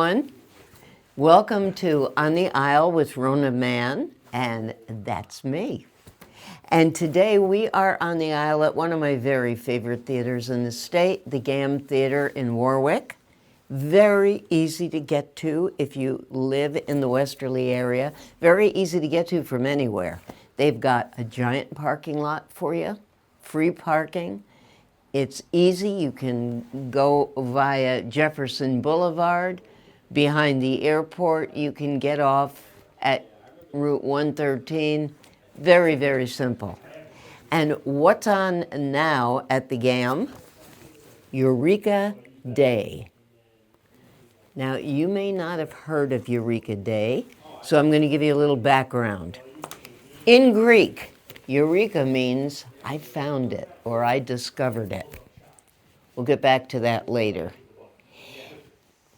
everyone. Welcome to On the Aisle with Rona Mann, and that's me. And today we are on the aisle at one of my very favorite theaters in the state, the Gamm Theater in Warwick. Very easy to get to if you live in the Westerly area. Very easy to get to from anywhere. They've got a giant parking lot for you, free parking. It's easy. You can go via Jefferson Boulevard. Behind the airport, you can get off at Route 113. Very, very simple. And what's on now at the Gamm? Eureka Day. Now, you may not have heard of Eureka Day, so I'm going to give you a little background. In Greek, Eureka means I found it or I discovered it. We'll get back to that later.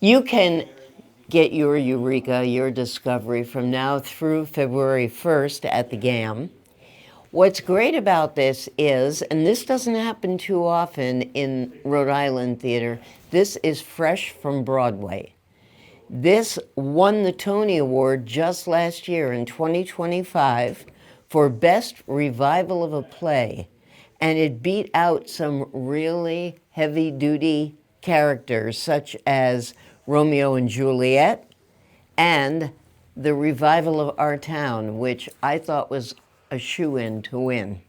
You can get your Eureka, your discovery, from now through February 1st at the Gamm. What's great about this is, and this doesn't happen too often in Rhode Island theater, this is fresh from Broadway. This won the Tony Award just last year in 2025 for Best Revival of a Play, and it beat out some really heavy-duty characters such as Romeo and Juliet and the revival of Our Town, which I thought was a shoo-in to win.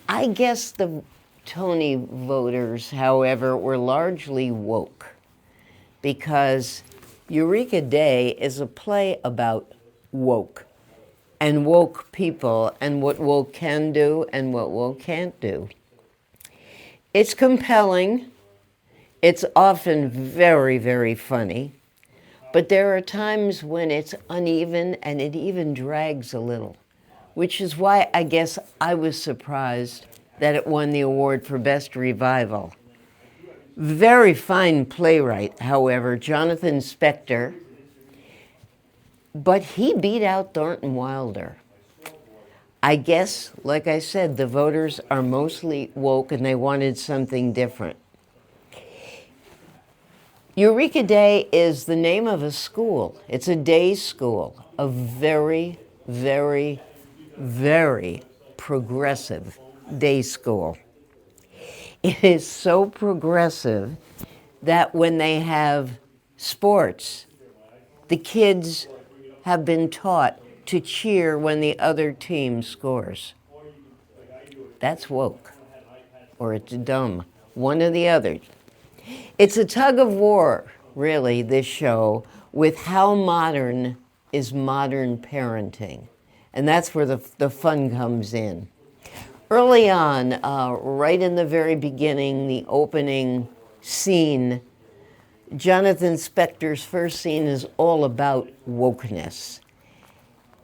I guess the Tony voters, however, were largely woke because Eureka Day is a play about woke and woke people and what woke can do and what woke can't do. It's compelling. It's often very, very funny, but there are times when it's uneven and it even drags a little, which is why I guess I was surprised that it won the award for Best Revival. Very fine playwright, however, Jonathan Spector, but he beat out Thornton Wilder. I guess, like I said, the voters are mostly woke and they wanted something different. Eureka Day is the name of a school. It's a day school, a very, very, very progressive day school. It is so progressive that when they have sports, the kids have been taught to cheer when the other team scores. That's woke, or it's dumb, one or the other. It's a tug of war, really, this show, with how modern is modern parenting. And that's where the fun comes in. Early on, right in the very beginning, the opening scene, Jonathan Spector's first scene is all about wokeness.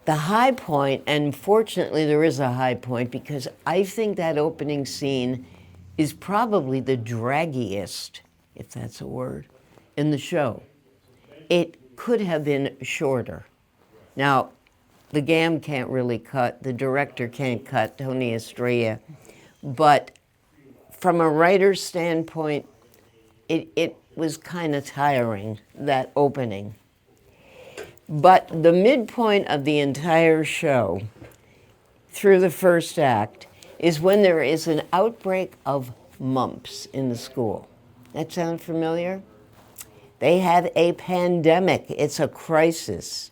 The high point, and fortunately there is a high point, because I think that opening scene is probably the draggiest, if that's a word, in the show. It could have been shorter. Now, the Gamm can't really cut, the director can't cut, Tony Estrella, but from a writer's standpoint, it was kind of tiring, that opening. But the midpoint of the entire show, through the first act, is when there is an outbreak of mumps in the school. That sound familiar? They have a pandemic. It's a crisis.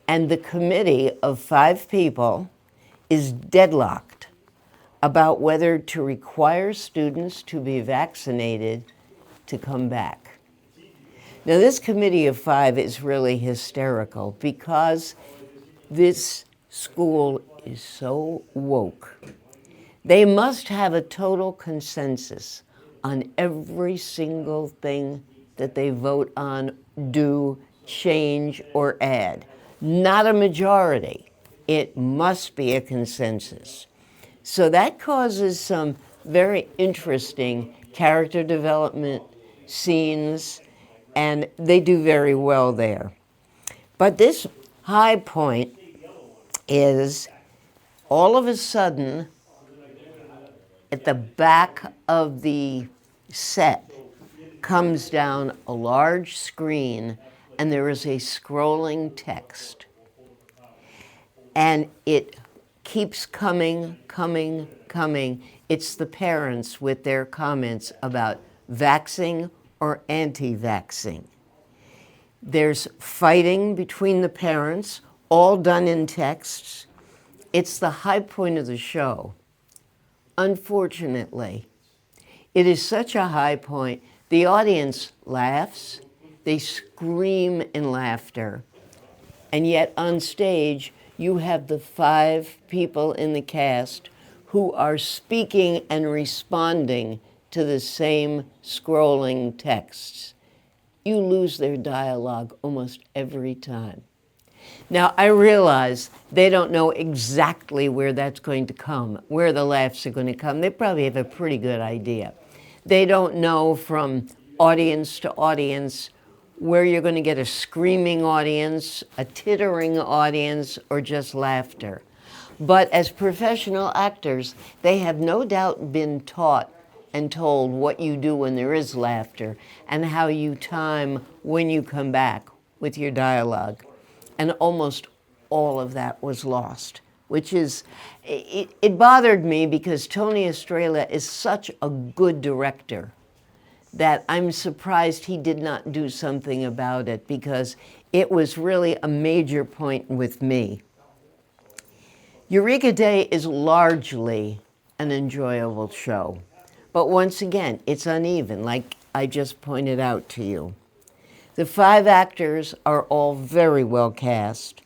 And the committee of 5 people is deadlocked about whether to require students to be vaccinated to come back. Now, this committee of 5 is really hysterical because this school is so woke. They must have a total consensus on every single thing that they vote on, do, change, or add. Not a majority. It must be a consensus. So that causes some very interesting character development scenes, and they do very well there. But this high point is all of a sudden, at the back of the set, comes down a large screen and there is a scrolling text. And it keeps coming, coming, coming. It's the parents with their comments about vaxxing or anti-vaxxing. There's fighting between the parents, all done in texts. It's the high point of the show. Unfortunately, it is such a high point. The audience laughs, they scream in laughter, and yet on stage, you have the 5 people in the cast who are speaking and responding to the same scrolling texts. You lose their dialogue almost every time. Now, I realize they don't know exactly where that's going to come, where the laughs are going to come. They probably have a pretty good idea. They don't know from audience to audience where you're going to get a screaming audience, a tittering audience, or just laughter. But as professional actors, they have no doubt been taught and told what you do when there is laughter and how you time when you come back with your dialogue. And almost all of that was lost, which is, it bothered me because Tony Estrella is such a good director that I'm surprised he did not do something about it, because it was really a major point with me. Eureka Day is largely an enjoyable show, but once again, it's uneven, like I just pointed out to you. The 5 actors are all very well cast.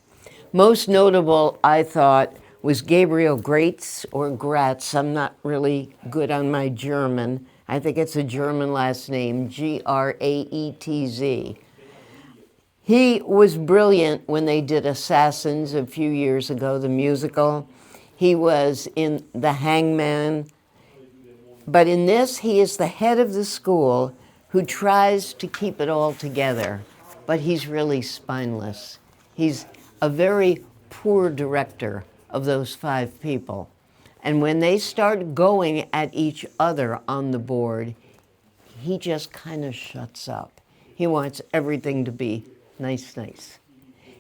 Most notable, I thought, was Gabriel Graetz, or Gratz. I'm not really good on my German. I think it's a German last name, Graetz. He was brilliant when they did Assassins a few years ago, the musical. He was in The Hangman. But in this, he is the head of the school who tries to keep it all together, but he's really spineless. He's a very poor director of those 5 people. And when they start going at each other on the board, he just kind of shuts up. He wants everything to be nice, nice.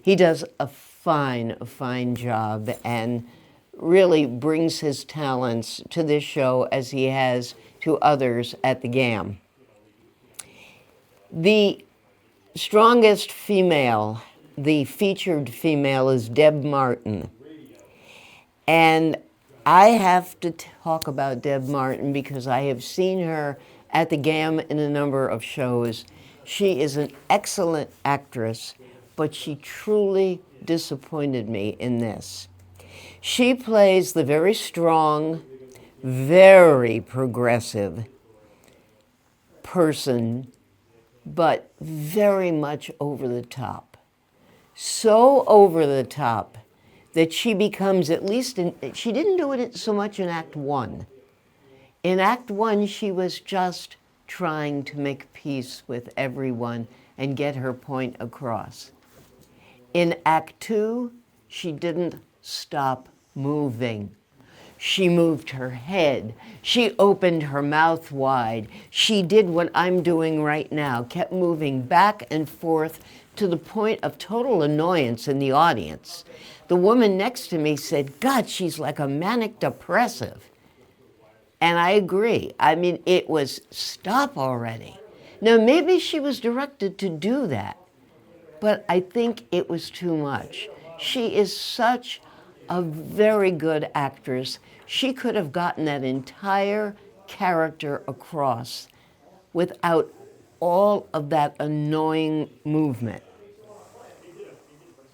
He does a fine job and really brings his talents to this show as he has to others at the Gamm. The strongest female, the featured female, is Deb Martin. And I have to talk about Deb Martin because I have seen her at the Gamm in a number of shows. She is an excellent actress, but she truly disappointed me in this. She plays the very strong, very progressive person, but very much over the top. So over the top that she becomes, at least she didn't do it so much in Act 1. In Act 1, she was just trying to make peace with everyone and get her point across. In Act 2, she didn't stop moving. She moved her head. She opened her mouth wide. She did what I'm doing right now, kept moving back and forth to the point of total annoyance in the audience. The woman next to me said, God, she's like a manic depressive. And I agree. I mean, it was stop already. Now, maybe she was directed to do that, but I think it was too much. She is such a very good actress. She could have gotten that entire character across without all of that annoying movement.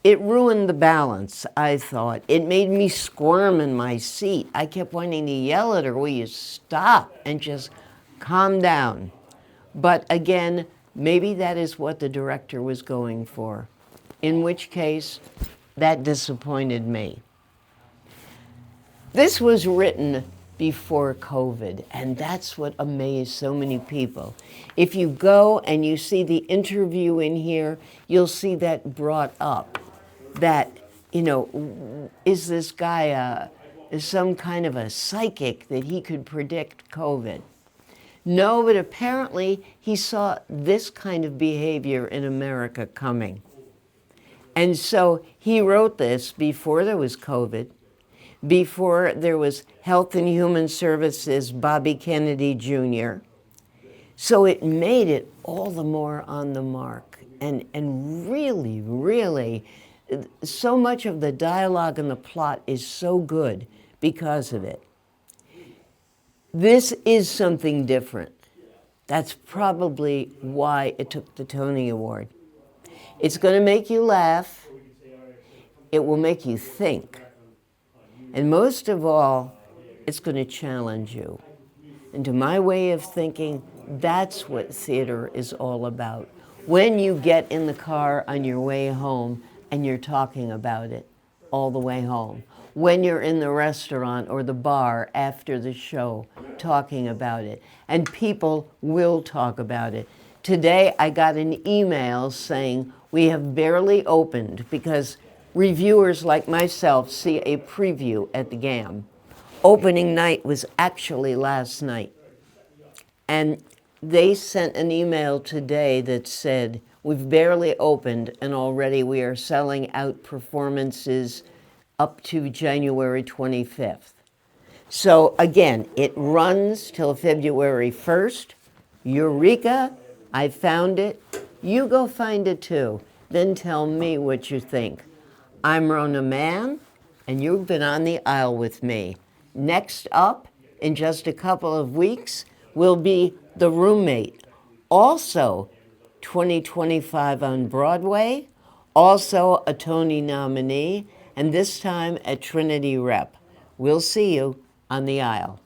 It ruined the balance, I thought. It made me squirm in my seat. I kept wanting to yell at her, will you stop and just calm down? But again, maybe that is what the director was going for, in which case, that disappointed me. This was written before COVID, and that's what amazed so many people. If you go and you see the interview in here, you'll see that brought up, that, you know, is this guy some kind of a psychic that he could predict COVID? No, but apparently he saw this kind of behavior in America coming. And so he wrote this before there was COVID, before there was Health and Human Services Bobby Kennedy Jr. So it made it all the more on the mark. And really, really, so much of the dialogue and the plot is so good because of it. This is something different. That's probably why it took the Tony Award. It's going to make you laugh. It will make you think. And most of all, it's going to challenge you. And to my way of thinking, that's what theater is all about. When you get in the car on your way home and you're talking about it all the way home. When you're in the restaurant or the bar after the show talking about it. And people will talk about it. Today I got an email saying we have barely opened because reviewers like myself see a preview at the Gamm. Opening night was actually last night. And they sent an email today that said, we've barely opened and already we are selling out performances up to January 25th. So again, it runs till February 1st. Eureka, I found it. You go find it too. Then tell me what you think. I'm Rona Mann, and you've been on the aisle with me. Next up, in just a couple of weeks, will be The Roommate, also 2025 on Broadway, also a Tony nominee, and this time at Trinity Rep. We'll see you on the aisle.